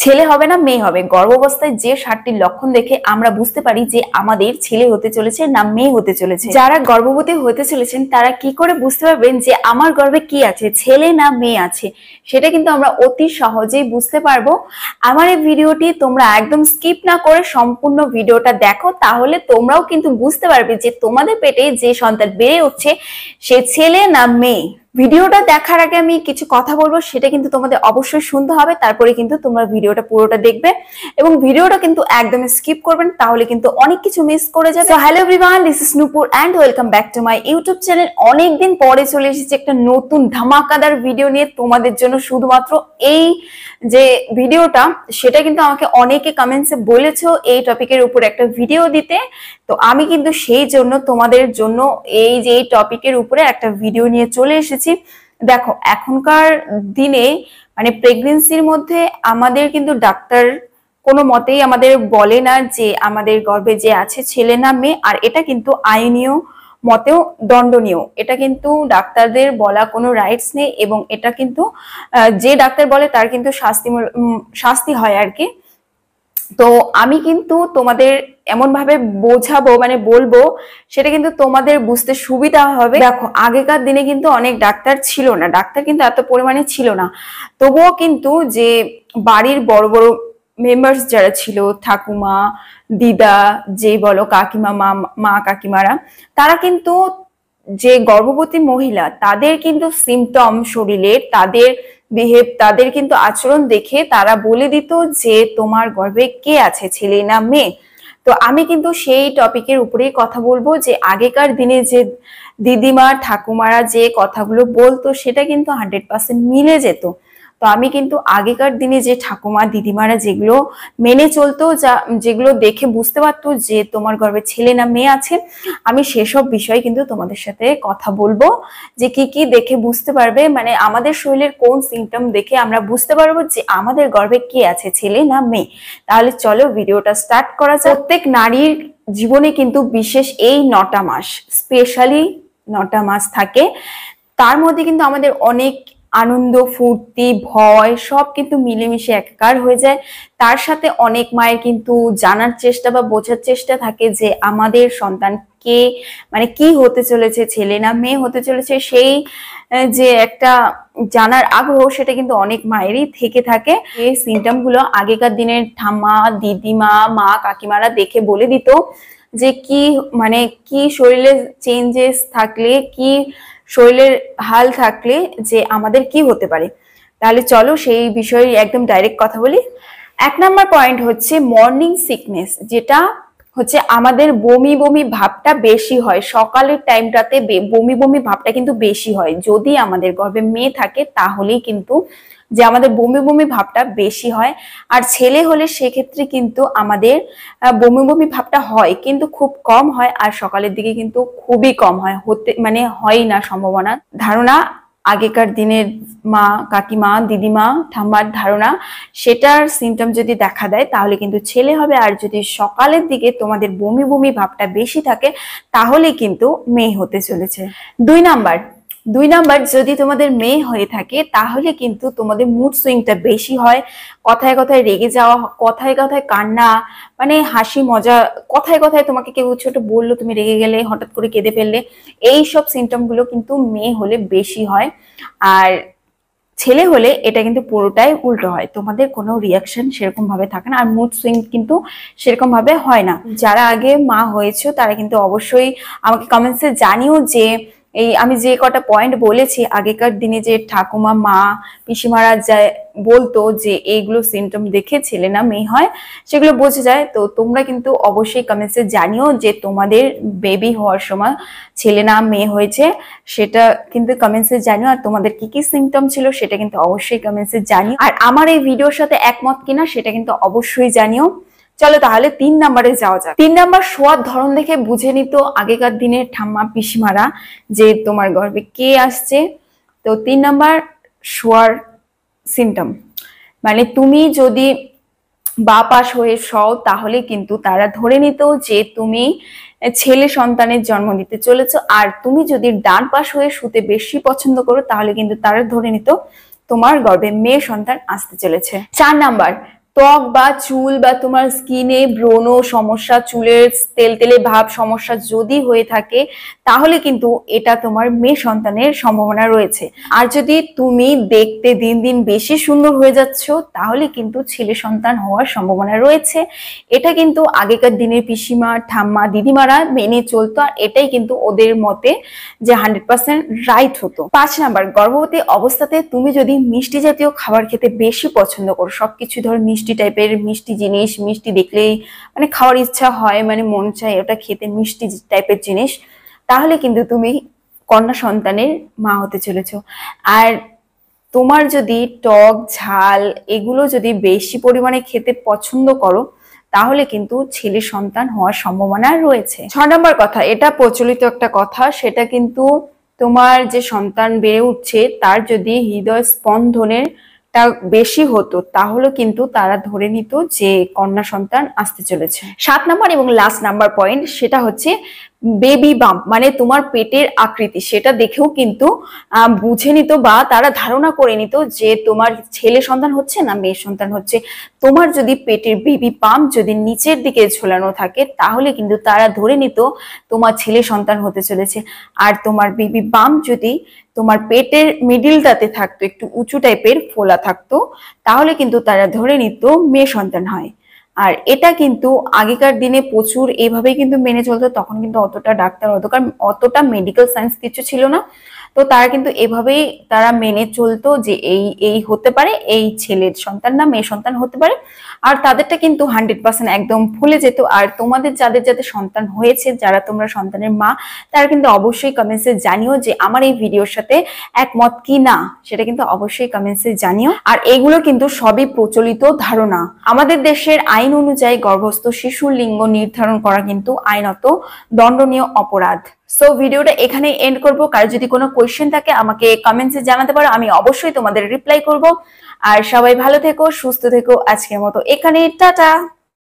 ছেলে হবে না মেয়ে হবে। গর্ভাবস্থায় যে 7টি লক্ষণ দেখে আমরা বুঝতে পারি যে আমাদের ছেলে হতে চলেছে না মেয়ে হতে চলেছে। যারা গর্ভবতী হতে চলেছেন তারা কি করে বুঝতে পারবেন যে আমার গর্ভে কি আছে, ছেলে না মেয়ে আছে, সেটা কিন্তু আমরা অতি সহজেই বুঝতে পারবো। আমার এই ভিডিওটি তোমরা একদম স্কিপ না করে সম্পূর্ণ ভিডিওটা দেখো, তাহলে তোমরাও কিন্তু বুঝতে পারবে যে তোমাদের পেটে যে সন্তান বেড়ে উঠছে সে ছেলে না মেয়ে। ভিডিওটা দেখার আগে আমি কিছু কথা বলবো, সেটা কিন্তু তোমাদের অবশ্যই শুনতে হবে, তারপরে কিন্তু তোমরা ভিডিওটা পুরোটা দেখবে এবং ভিডিওটা কিন্তু একদম স্কিপ করবেন, তাহলে কিন্তু অনেক কিছু মিস করে যাবে। So hello everyone, this is Nupur and welcome back to my YouTube channel. অনেকদিন পরে চলে এসেছি একটা নতুন ধামাকাদার ভিডিও নিয়ে তোমাদের জন্য। শুধুমাত্র এই যে ভিডিওটা, সেটা কিন্তু আমাকে অনেকে কমেন্টসে বলেছো এই টপিকের উপর একটা ভিডিও দিতে, তো আমি কিন্তু সেই জন্য তোমাদের জন্য এই যে এই টপিকের উপরে একটা ভিডিও নিয়ে চলে এসেছি। দেখো, এখনকার দিনে মানে প্রেগনেন্সির মধ্যে আমাদের কিন্তু ডাক্তার কোনো মতেই আমাদের বলে না যে আমাদের গর্ভে যে আছে ছেলে না মেয়ে, আর এটা কিন্তু আইনীয় মতেও দণ্ডনীয়। এটা কিন্তু ডাক্তারদের বলা কোনো রাইটস নেই এবং এটা কিন্তু যে ডাক্তার বলে তার কিন্তু শাস্তি হয় আর কি। তো আমি কিন্তু তোমাদের এমন ভাবে বোঝাবো, মানে বলবো, সেটা কিন্তু তোমাদের বুঝতে সুবিধা হবে। দেখো, আগেকার দিনে কিন্তু অনেক ডাক্তার ছিল না, ডাক্তার কিন্তু এত পরিমাণে ছিল না, তবুও কিন্তু যে বাড়ির বড় বড় মেম্বার্স যারা ছিল, ঠাকুমা, দিদা, যে বলো কাকিমা, মা কাকিমারা, তারা কিন্তু যে গর্ভবতী মহিলা তাদের কিন্তু সিমটম শরীরের, তাদের বিহেভ, তাদের কিন্তু আচরণ দেখে তারা বলে দিত যে তোমার গর্ভে কে আছে, ছেলে না মেয়ে। তো আমি কিন্তু সেই টপিকের উপরেই কথা বলবো যে আগেকার দিনে যে দিদিমা ঠাকুমারা যে কথাগুলো বলতো সেটা কিন্তু 100% মিলে যেত। তো আমি কিন্তু আগেকার দিনে যে ঠাকুমা দিদিমারা যেগুলো মেনে চলতো, যেগুলো দেখে বুঝতে পারতো যে তোমার গর্ভে ছেলে না মেয়ে আছে, আমি সেসব বিষয়ে কিন্তু তোমাদের সাথে কথা বলবো যে কি কি দেখে বুঝতে পারবে, মানে আমাদের শরীরের কোন সিমটম দেখে আমরা বুঝতে পারবো যে আমাদের গর্ভে কে আছে, ছেলে না মেয়ে। তাহলে চলো ভিডিওটা স্টার্ট করা যাক। প্রত্যেক নারীর জীবনে কিন্তু বিশেষ এই 9টা মাস, স্পেশালি 9টা মাস থাকে। তার মধ্যে কিন্তু আমাদের অনেক আনন্দ, ফুর্তি, ভয় সব কিন্তু মিলেমিশে একাকার হয়ে যায়। তার সাথে অনেক মায়ের কিন্তু জানার চেষ্টা বা বোঝার চেষ্টা থাকে যে আমাদের সন্তান কে, মানে কি হতে চলেছে, ছেলে না মেয়ে হতে চলেছে, সেই যে একটা জানার আগ্রহ, সেটা কিন্তু অনেক মায়েরই থেকে থাকে। এই সিমটম গুলো আগেকার দিনের ঠাম্মা, দিদিমা, মা কাকিমারা দেখে বলে দিত যে কি, মানে কি শরীরে চেঞ্জেস থাকলে, কি শরীরের হাল থাকলে যে আমাদের কি হতে পারে। তাহলে চলো সেই বিষয়ে একদম ডাইরেক্ট কথা বলি। 1 নাম্বার পয়েন্ট হচ্ছে মর্নিং সিকনেস, যেটা হচ্ছে আমাদের বমি বমি ভাবটা বেশি হয় সকালের টাইমটাতে। বমি বমি ভাবটা কিন্তু বেশি হয় যদি আমাদের গর্ভে মেয়ে থাকে, তাহলেই কিন্তু যে আমাদের বমি বমি ভাবটা বেশি হয়। আর ছেলে হলে সেক্ষেত্রে কিন্তু আমাদের বমি বমি ভাবটা হয় কিন্তু খুব কম হয়, আর সকালের দিকে কিন্তু খুবই কম হয়, হতে মানে হয় না সম্ভাবনা। ধারণা আগেকার দিনের মা কাকিমা দিদিমা ঠাম্মার ধারণা, সেটার সিমটম যদি দেখা দেয় তাহলে কিন্তু ছেলে হবে। আর যদি সকালের দিকে তোমাদের বমি বমি ভাবটা বেশি থাকে তাহলে কিন্তু মেয়ে হতে চলেছে। 2 নাম্বার, যদি তোমাদের মেয়ে হয়ে থাকে তাহলে কিন্তু তোমাদের মুড সুইংটা বেশি হয়, কথায় কথায় রেগে যাওয়া, কথায় কথায় কান্না, মানে হাসি মজা, কথায় কথায় তোমাকে কেউ ছোট বললো তুমি রেগে গেলে, হঠাৎ করে কেঁদে ফেললে, এই সব সিমটম গুলো কিন্তু মেয়ে হলে বেশি হয়। আর ছেলে হলে এটা কিন্তু পুরোটাই উল্টো হয়, তোমাদের কোনো রিয়াকশন সেরকম ভাবে থাকে না, আর মুড সুইং কিন্তু সেরকম ভাবে হয় না। যারা আগে মা হয়েছে তারা কিন্তু অবশ্যই আমাকে কমেন্টসে জানিও যে এই আমি যে কটা পয়েন্ট বলেছি, আগেকার দিনে যে ঠাকুমা মা পিসিমারা যা বলতো যে এইগুলো সিমটম দেখে ছেলে না মেয়ে হয়, সেগুলো বোঝা যায়। তো তোমরা কিন্তু অবশ্যই কমেন্টসে জানিও যে তোমাদের বেবি হওয়ার সময় ছেলে না মেয়ে হয়েছে, সেটা কিন্তু কমেন্টসে জানিও। আর তোমাদের কি কি সিমটম ছিল সেটা কিন্তু অবশ্যই কমেন্টসে জানিও। আর আমার এই ভিডিওর সাথে একমত কিনা সেটা কিন্তু অবশ্যই জানিও। চলো তাহলে 3 নাম্বারে যাওয়া যাক। 3 নাম্বার, শোয়ার ধরন দেখে বুঝে নিত আগেকার দিনের ঠাম্মা পিসিমারা যে তোমার গর্ভে কে আসছে। তো 3 নাম্বার, শোয়ার সিমটম, মানে তুমি যদি বা পাশ হয়ে শও তাহলে কিন্তু তারা ধরে নিত যে তুমি ছেলে সন্তানের জন্ম দিতে চলেছো। আর তুমি যদি ডান পাশ হয়ে শুতে বেশি পছন্দ করো তাহলে কিন্তু তারা ধরে নিত তোমার গর্ভে মেয়ে সন্তান আসতে চলেছে। 4 নাম্বার, ত্বক বা চুল বা তোমার স্কিনে ব্রণ সমস্যা, চুলের তেলতেলে ভাব সমস্যা যদি হয়ে থাকে, তাহলে কিন্তু এটা তোমার মেয়ে সন্তানের সম্ভাবনা রয়েছে। আর যদি তুমি দেখতে দিন দিন বেশি সুন্দর হয়ে যাচ্ছ, তাহলে কিন্তু ছেলে সন্তান হওয়ার সম্ভাবনা রয়েছে। এটা কিন্তু আগেকার দিনের পিসিমা, ঠাম্মা, দিদিমারা মেনে চলতো, আর এটাই কিন্তু ওদের মতে যে 100% রাইট হতো। 5 নাম্বার, গর্ভবতী অবস্থাতে তুমি যদি মিষ্টি জাতীয় খাবার খেতে বেশি পছন্দ করো, সবকিছু ধর মিষ্টি টাইপের, মিষ্টি জিনিস, মিষ্টি দেখলেই মানে খাওয়ার ইচ্ছা হয়, মানে মন চায় ওটা খেতে, মিষ্টি টাইপের জিনিস, তাহলে কিন্তু তুমি কন্যা সন্তানের মা হতে চলেছো। আর তোমার যদি টক ঝাল এগুলো যদি বেশি পরিমাণে খেতে পছন্দ করো, তাহলে কিন্তু ছেলে সন্তান হওয়ার সম্ভাবনা রয়েছে। 6 নম্বর কথা, এটা প্রচলিত একটা কথা, সেটা কিন্তু তোমার যে সন্তান বেড়ে উঠছে তার যদি হৃদয় স্পন্দনের টা বেশি হতো, তাহলে কিন্তু তারা ধরে নিত যে কন্যা সন্তান আসতে চলেছে। 7 নম্বর এবং লাস্ট নাম্বার পয়েন্ট, সেটা হচ্ছে বেবি বাম্প, মানে তোমার পেটের আকৃতি, সেটা দেখেও কিন্তু বুঝে নিত বা তারা ধারণা করে নিত যে তোমার ছেলে সন্তান হচ্ছে না মেয়ে সন্তান হচ্ছে। তোমার যদি পেটের বেবি বাম্প যদি নিচের দিকে ঝোলানো থাকে, তাহলে কিন্তু তারা ধরে নিত তোমার ছেলে সন্তান হতে চলেছে। আর তোমার বেবি বাম্প যদি তোমার পেটের মিডিলটাতে থাকতো, একটু উঁচু টাইপের ফোলা থাকতো, তাহলে কিন্তু তারা ধরে নিত মেয়ে সন্তান হয়। আর এটা কিন্তু আগেকার দিনে প্রচুর এভাবেই কিন্তু মেনে চলতো, তখন কিন্তু অতটা ডাক্তার অতটা মেডিকেল সায়েন্স কিছু ছিল না, তো তারা কিন্তু এভাবেই তারা মেনে চলতো যে এই হতে পারে, এই ছেলের সন্তান না মেয়ে সন্তান হতে পারে। আর তাদেরটা কিন্তু 100% একদম ভুলে যেত। আর তোমাদের যাদের যাদের সন্তান হয়েছে, যারা তোমরা সন্তানের মা, তারা কিন্তু অবশ্যই কমেন্টসে জানিও যে আমার এই ভিডিওর সাথে একমত কি না, সেটা কিন্তু অবশ্যই কমেন্টসে জানিও। আর এগুলো কিন্তু সবই প্রচলিত ধারণা। আমাদের দেশের আইন অনুযায়ী গর্ভস্থ শিশুর লিঙ্গ নির্ধারণ করা কিন্তু আইনত দণ্ডনীয় অপরাধ। সো ভিডিওটা এখানে এন্ড করব। কার যদি কোনো কোয়েশ্চেন থাকে আমাকে কমেন্টসে জানাতে পারো, আমি অবশ্যই তোমাদের রিপ্লাই করব। আর সবাই ভালো থেকো, সুস্থ থেকো। আজকের মতো এখানে টাটা।